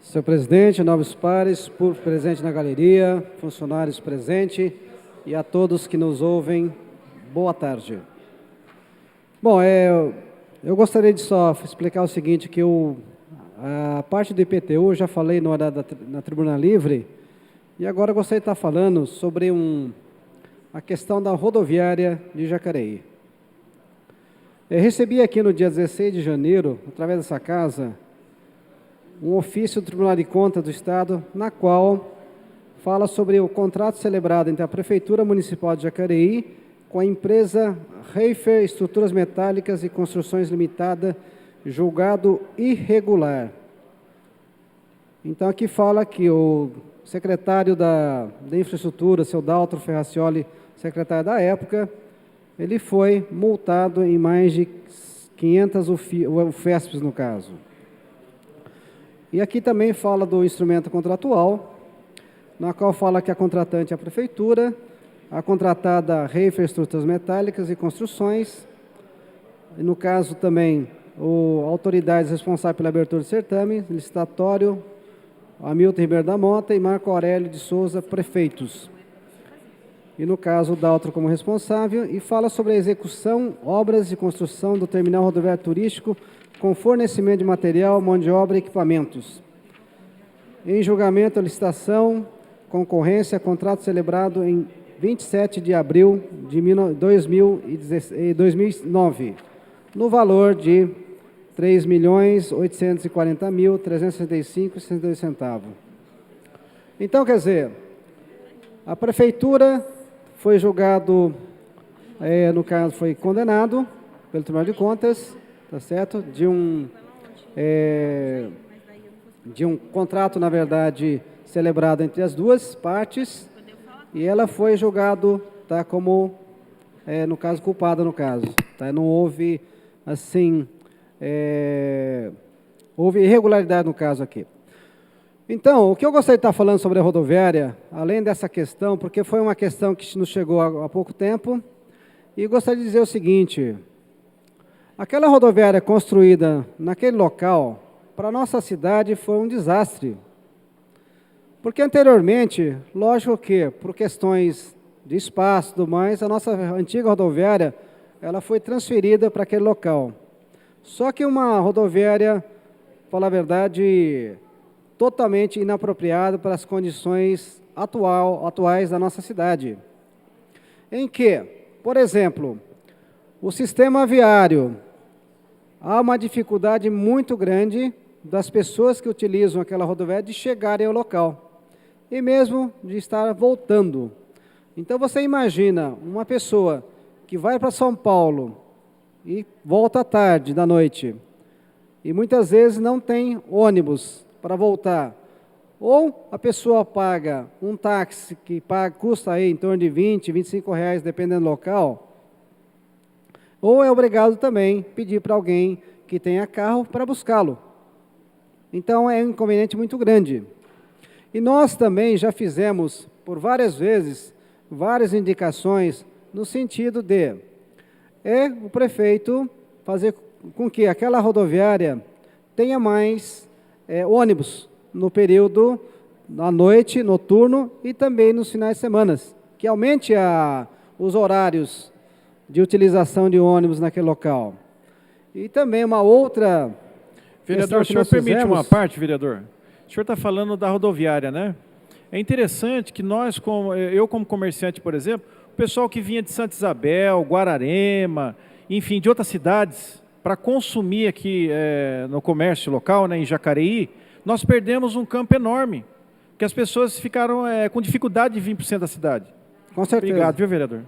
Senhor presidente, nobres pares, público presente na galeria, funcionários presentes e a todos que nos ouvem, boa tarde. Bom, eu gostaria de só explicar o seguinte, que a parte do IPTU eu já falei na Tribuna Livre, e agora eu gostaria de estar falando sobre a questão da rodoviária de Jacareí. Eu recebi aqui no dia 16 de janeiro, através dessa casa, um ofício do Tribunal de Contas do Estado, na qual fala sobre o contrato celebrado entre a Prefeitura Municipal de Jacareí com a empresa Reifer Estruturas Metálicas e Construções Limitada, julgado irregular. Então, aqui fala que o secretário da Infraestrutura, seu Daltro Ferracioli, secretário da época, ele foi multado em mais de 500 UFESPs, no caso. E aqui também fala do instrumento contratual, na qual fala que a contratante é a Prefeitura, a contratada Reifer Estruturas Metálicas e Construções, e no caso também autoridades responsáveis pela abertura do certame, licitatório, Hamilton Ribeiro da Mota e Marco Aurélio de Souza, prefeitos. E no caso, o Daltro como responsável, e fala sobre a execução, obras de construção do terminal rodoviário turístico com fornecimento de material, mão de obra e equipamentos. Em julgamento, a licitação, concorrência, contrato celebrado em 27 de abril de 2009, no valor de R$ 3.840.365,62. Então, quer dizer, a Prefeitura foi julgado, no caso, foi condenado pelo Tribunal de Contas, tá certo? De um contrato, na verdade, celebrado entre as duas partes, e ela foi julgado, tá, como, no caso, culpada, no caso. Tá? Não houve, assim, houve irregularidade no caso aqui. Então, o que eu gostaria de estar falando sobre a rodoviária, além dessa questão, porque foi uma questão que nos chegou há pouco tempo, e gostaria de dizer o seguinte: aquela rodoviária construída naquele local, para a nossa cidade, foi um desastre. Porque anteriormente, lógico que, por questões de espaço e tudo mais, a nossa antiga rodoviária, ela foi transferida para aquele local. Só que uma rodoviária, para falar a verdade, totalmente inapropriada para as condições atuais da nossa cidade. Em que, por exemplo, o sistema viário, há uma dificuldade muito grande das pessoas que utilizam aquela rodoviária de chegarem ao local, e mesmo de estar voltando. Então, você imagina uma pessoa que vai para São Paulo e volta à tarde, da noite, e muitas vezes não tem ônibus para voltar. Ou a pessoa paga um táxi que custa aí em torno de R$20, R$25, dependendo do local, ou é obrigado também pedir para alguém que tenha carro para buscá-lo. Então, é um inconveniente muito grande. E nós também já fizemos, por várias vezes, várias indicações no sentido de o prefeito fazer com que aquela rodoviária tenha mais ônibus no período à noite, noturno, e também nos finais de semana, que aumente os horários de utilização de ônibus naquele local. E também uma outra... Vereador, o senhor permite uma parte, vereador? O senhor está falando da rodoviária, né? É interessante que nós, eu como comerciante, por exemplo, o pessoal que vinha de Santa Isabel, Guararema, enfim, de outras cidades, para consumir aqui no comércio local, né, em Jacareí, nós perdemos um campo enorme, que as pessoas ficaram com dificuldade de vir para o centro da cidade. Com certeza. Obrigado, viu, vereador?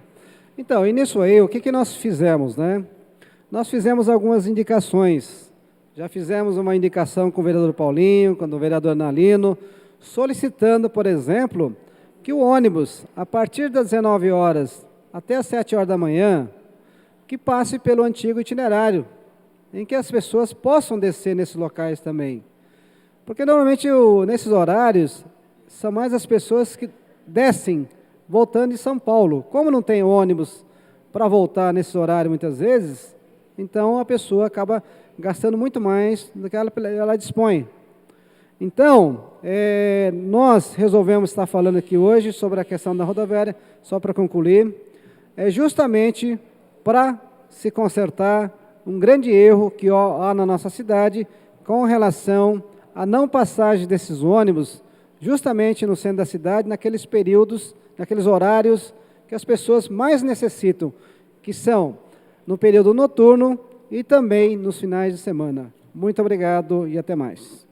Então, e nisso aí, o que nós fizemos, né? Nós fizemos algumas indicações. Já fizemos uma indicação com o vereador Paulinho, com o vereador Nalino, solicitando, por exemplo, que o ônibus, a partir das 19 horas até as 7 horas da manhã, que passe pelo antigo itinerário, em que as pessoas possam descer nesses locais também. Porque, normalmente, nesses horários, são mais as pessoas que descem, voltando de São Paulo. Como não tem ônibus para voltar nesse horário, muitas vezes, então a pessoa acaba gastando muito mais do que ela dispõe. Então, nós resolvemos estar falando aqui hoje sobre a questão da rodoviária, só para concluir, justamente para se consertar um grande erro que há na nossa cidade com relação à não passagem desses ônibus justamente no centro da cidade, naqueles períodos, naqueles horários que as pessoas mais necessitam, que são no período noturno e também nos finais de semana. Muito obrigado e até mais.